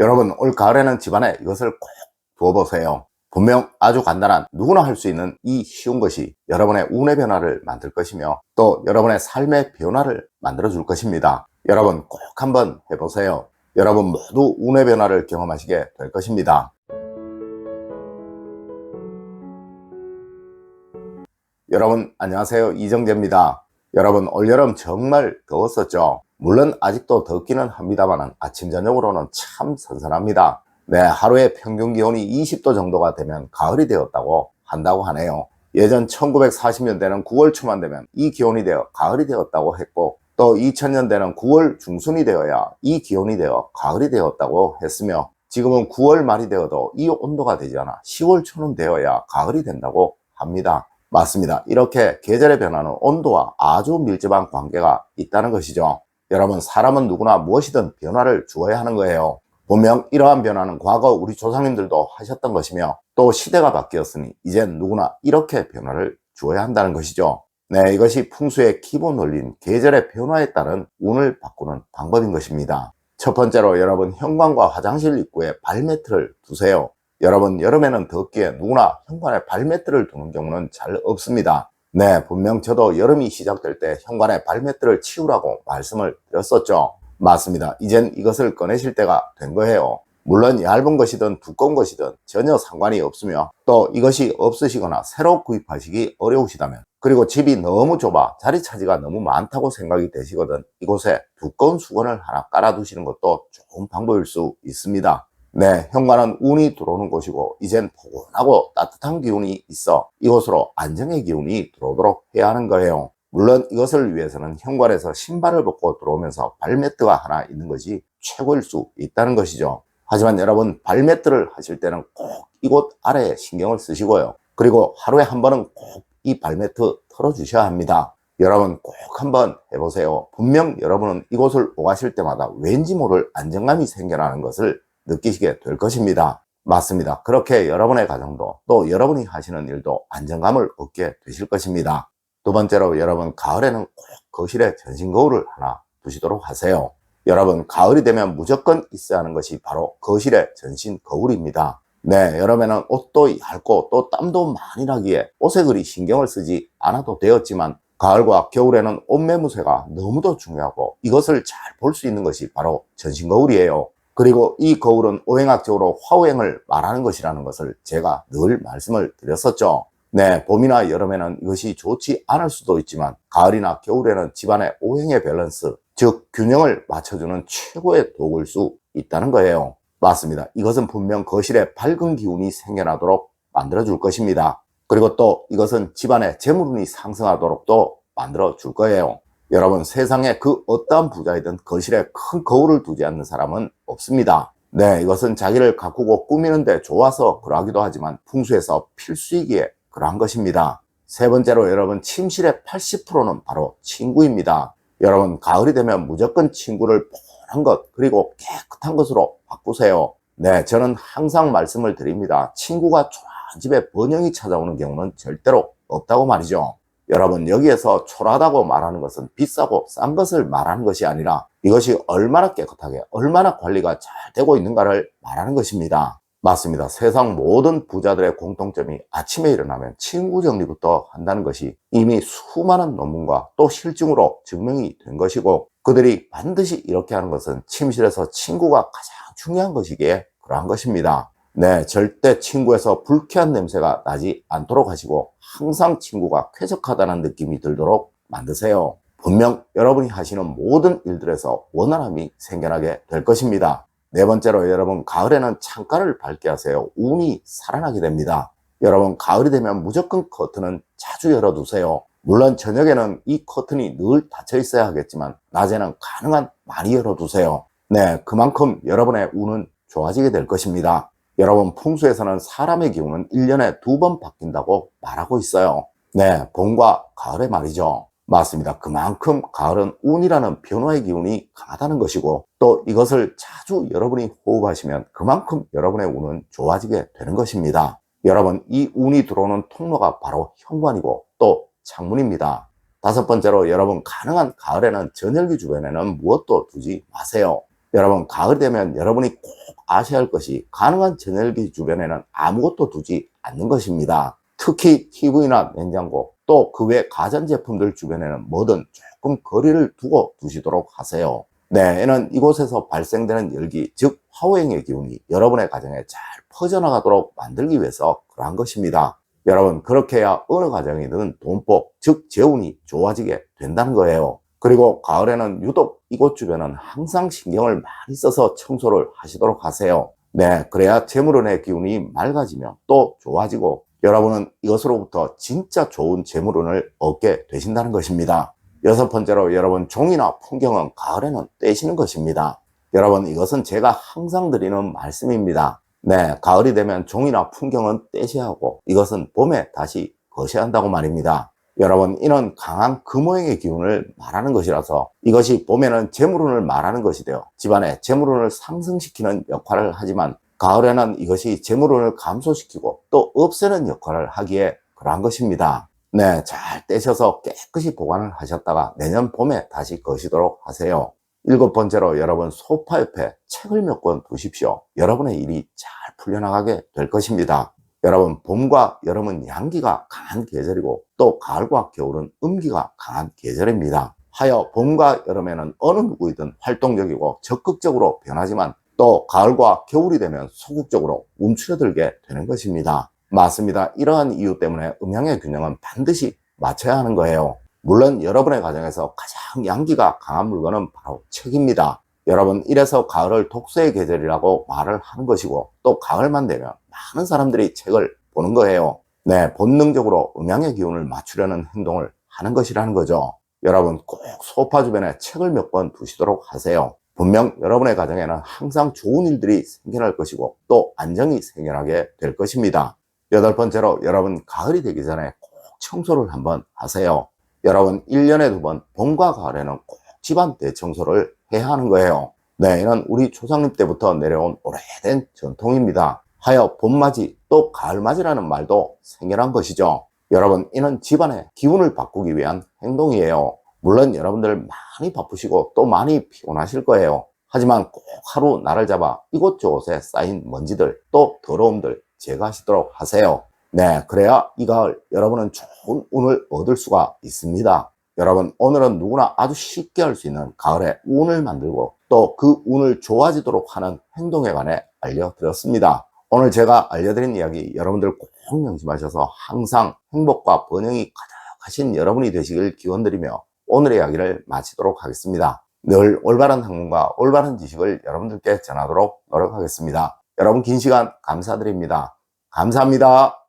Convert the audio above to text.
여러분, 올 가을에는 집안에 이것을 꼭 두어보세요. 분명 아주 간단한 누구나 할 수 있는 이 쉬운 것이 여러분의 운의 변화를 만들 것이며 또 여러분의 삶의 변화를 만들어 줄 것입니다. 여러분 꼭 한번 해보세요. 여러분 모두 운의 변화를 경험하시게 될 것입니다. 여러분 안녕하세요, 이정재입니다. 여러분 올여름 정말 더웠었죠. 물론 아직도 덥기는 합니다만 아침 저녁으로는 참 선선합니다. 네, 하루의 평균 기온이 20도 정도가 되면 가을이 되었다고 한다고 하네요. 예전 1940년대는 9월 초만 되면 이 기온이 되어 가을이 되었다고 했고, 또 2000년대는 9월 중순이 되어야 이 기온이 되어 가을이 되었다고 했으며, 지금은 9월 말이 되어도 이 온도가 되지 않아 10월 초는 되어야 가을이 된다고 합니다. 맞습니다. 이렇게 계절의 변화는 온도와 아주 밀접한 관계가 있다는 것이죠. 여러분, 사람은 누구나 무엇이든 변화를 주어야 하는 거예요. 분명 이러한 변화는 과거 우리 조상님들도 하셨던 것이며 또 시대가 바뀌었으니 이젠 누구나 이렇게 변화를 주어야 한다는 것이죠. 네, 이것이 풍수의 기본 원리인 계절의 변화에 따른 운을 바꾸는 방법인 것입니다. 첫 번째로 여러분, 현관과 화장실 입구에 발매트를 두세요. 여러분, 여름에는 덥기에 누구나 현관에 발매트를 두는 경우는 잘 없습니다. 네, 분명 저도 여름이 시작될 때 현관에 발매트를 치우라고 말씀을 드렸었죠. 맞습니다. 이젠 이것을 꺼내실 때가 된 거예요. 물론 얇은 것이든 두꺼운 것이든 전혀 상관이 없으며 또 이것이 없으시거나 새로 구입하시기 어려우시다면, 그리고 집이 너무 좁아 자리 차지가 너무 많다고 생각이 되시거든 이곳에 두꺼운 수건을 하나 깔아 두시는 것도 좋은 방법일 수 있습니다. 네, 현관은 운이 들어오는 곳이고 이젠 포근하고 따뜻한 기운이 있어 이곳으로 안정의 기운이 들어오도록 해야 하는 거예요. 물론 이것을 위해서는 현관에서 신발을 벗고 들어오면서 발매트가 하나 있는 것이 최고일 수 있다는 것이죠. 하지만 여러분, 발매트를 하실 때는 꼭 이곳 아래에 신경을 쓰시고요. 그리고 하루에 한 번은 꼭 이 발매트 털어주셔야 합니다. 여러분 꼭 한번 해보세요. 분명 여러분은 이곳을 오가실 때마다 왠지 모를 안정감이 생겨나는 것을 느끼시게 될 것입니다. 맞습니다. 그렇게 여러분의 가정도 또 여러분이 하시는 일도 안정감을 얻게 되실 것입니다. 두 번째로 여러분, 가을에는 꼭 거실에 전신 거울을 하나 두시도록 하세요. 여러분, 가을이 되면 무조건 있어야 하는 것이 바로 거실에 전신 거울입니다. 네, 여름에는 옷도 얇고 또 땀도 많이 나기에 옷에 그리 신경을 쓰지 않아도 되었지만 가을과 겨울에는 옷 매무새가 너무도 중요하고 이것을 잘 볼 수 있는 것이 바로 전신 거울이에요. 그리고 이 거울은 오행학적으로 화오행을 말하는 것이라는 것을 제가 늘 말씀을 드렸었죠. 네, 봄이나 여름에는 이것이 좋지 않을 수도 있지만 가을이나 겨울에는 집안의 오행의 밸런스, 즉 균형을 맞춰주는 최고의 도구일 수 있다는 거예요. 맞습니다. 이것은 분명 거실에 밝은 기운이 생겨나도록 만들어줄 것입니다. 그리고 또 이것은 집안의 재물운이 상승하도록 또 만들어줄 거예요. 여러분, 세상에 그 어떠한 부자이든 거실에 큰 거울을 두지 않는 사람은 없습니다. 네, 이것은 자기를 가꾸고 꾸미는 데 좋아서 그러하기도 하지만 풍수에서 필수이기에 그러한 것입니다. 세 번째로 여러분, 침실의 80%는 바로 친구입니다. 여러분, 가을이 되면 무조건 친구를 한 것 그리고 깨끗한 것으로 바꾸세요. 네, 저는 항상 말씀을 드립니다. 친구가 초라한 집에 번영이 찾아오는 경우는 절대로 없다고 말이죠. 여러분, 여기에서 초라하다고 말하는 것은 비싸고 싼 것을 말하는 것이 아니라 이것이 얼마나 깨끗하게 얼마나 관리가 잘 되고 있는가를 말하는 것입니다. 맞습니다. 세상 모든 부자들의 공통점이 아침에 일어나면 친구 정리부터 한다는 것이 이미 수많은 논문과 또 실증으로 증명이 된 것이고, 그들이 반드시 이렇게 하는 것은 침실에서 친구가 가장 중요한 것이기에 그러한 것입니다. 네, 절대 친구에서 불쾌한 냄새가 나지 않도록 하시고 항상 친구가 쾌적하다는 느낌이 들도록 만드세요. 분명 여러분이 하시는 모든 일들에서 원활함이 생겨나게 될 것입니다. 네 번째로 여러분, 가을에는 창가를 밝게 하세요. 운이 살아나게 됩니다. 여러분, 가을이 되면 무조건 커튼은 자주 열어두세요. 물론 저녁에는 이 커튼이 늘 닫혀 있어야 하겠지만 낮에는 가능한 많이 열어두세요. 네, 그만큼 여러분의 운은 좋아지게 될 것입니다. 여러분, 풍수에서는 사람의 기운은 1년에 2번 바뀐다고 말하고 있어요. 네, 봄과 가을의 말이죠. 맞습니다. 그만큼 가을은 운이라는 변화의 기운이 강하다는 것이고 또 이것을 자주 여러분이 호흡하시면 그만큼 여러분의 운은 좋아지게 되는 것입니다. 여러분, 이 운이 들어오는 통로가 바로 현관이고 또 창문입니다. 다섯 번째로 여러분, 가능한 가을에는 전열기 주변에는 무엇도 두지 마세요. 여러분, 가을 되면 여러분이 꼭 아셔야 할 것이 가능한 전열기 주변에는 아무것도 두지 않는 것입니다. 특히 TV나 냉장고 또 그 외 가전제품들 주변에는 뭐든 조금 거리를 두고 두시도록 하세요. 네, 이는 이곳에서 발생되는 열기, 즉 화오행의 기운이 여러분의 가정에 잘 퍼져나가도록 만들기 위해서 그러한 것입니다. 여러분, 그렇게 해야 어느 가정이든 돈복, 즉 재운이 좋아지게 된다는 거예요. 그리고 가을에는 유독 이곳 주변은 항상 신경을 많이 써서 청소를 하시도록 하세요. 네, 그래야 재물운의 기운이 맑아지면 또 좋아지고 여러분은 이것으로부터 진짜 좋은 재물운을 얻게 되신다는 것입니다. 여섯 번째로 여러분, 종이나 풍경은 가을에는 떼시는 것입니다. 여러분, 이것은 제가 항상 드리는 말씀입니다. 네, 가을이 되면 종이나 풍경은 떼셔야 하고 이것은 봄에 다시 거셔야 한다고 말입니다. 여러분, 이는 강한 금오행의 기운을 말하는 것이라서 이것이 봄에는 재물운을 말하는 것이 되어 집안의 재물운을 상승시키는 역할을 하지만 가을에는 이것이 재물운을 감소시키고 또 없애는 역할을 하기에 그러한 것입니다. 네, 잘 떼셔서 깨끗이 보관을 하셨다가 내년 봄에 다시 거시도록 하세요. 일곱 번째로 여러분, 소파 옆에 책을 몇 권 두십시오. 여러분의 일이 잘 풀려나가게 될 것입니다. 여러분, 봄과 여름은 양기가 강한 계절이고 또 가을과 겨울은 음기가 강한 계절입니다. 하여 봄과 여름에는 어느 누구이든 활동적이고 적극적으로 변하지만 또 가을과 겨울이 되면 소극적으로 움츠러들게 되는 것입니다. 맞습니다. 이러한 이유 때문에 음양의 균형은 반드시 맞춰야 하는 거예요. 물론 여러분의 가정에서 가장 양기가 강한 물건은 바로 책입니다. 여러분, 이래서 가을을 독서의 계절이라고 말을 하는 것이고 또 가을만 되면 많은 사람들이 책을 보는 거예요. 네, 본능적으로 음양의 기운을 맞추려는 행동을 하는 것이라는 거죠. 여러분, 꼭 소파 주변에 책을 몇 권 두시도록 하세요. 분명 여러분의 가정에는 항상 좋은 일들이 생겨날 것이고 또 안정이 생겨나게 될 것입니다. 여덟 번째로 여러분, 가을이 되기 전에 꼭 청소를 한번 하세요. 여러분, 1년에 2번 봄과 가을에는 꼭 집안 대청소를 해야 하는 거예요. 네, 이는 우리 조상님 때부터 내려온 오래된 전통입니다. 하여 봄맞이 또 가을맞이라는 말도 생겨난 것이죠. 여러분, 이는 집안의 기운을 바꾸기 위한 행동이에요. 물론 여러분들 많이 바쁘시고 또 많이 피곤하실 거예요. 하지만 꼭 하루 날을 잡아 이곳저곳에 쌓인 먼지들 또 더러움들 제거하시도록 하세요. 네, 그래야 이 가을 여러분은 좋은 운을 얻을 수가 있습니다. 여러분, 오늘은 누구나 아주 쉽게 할 수 있는 가을의 운을 만들고 또 그 운을 좋아지도록 하는 행동에 관해 알려드렸습니다. 오늘 제가 알려드린 이야기 여러분들 꼭 명심하셔서 항상 행복과 번영이 가득하신 여러분이 되시길 기원드리며 오늘의 이야기를 마치도록 하겠습니다. 늘 올바른 학문과 올바른 지식을 여러분들께 전하도록 노력하겠습니다. 여러분, 긴 시간 감사드립니다. 감사합니다.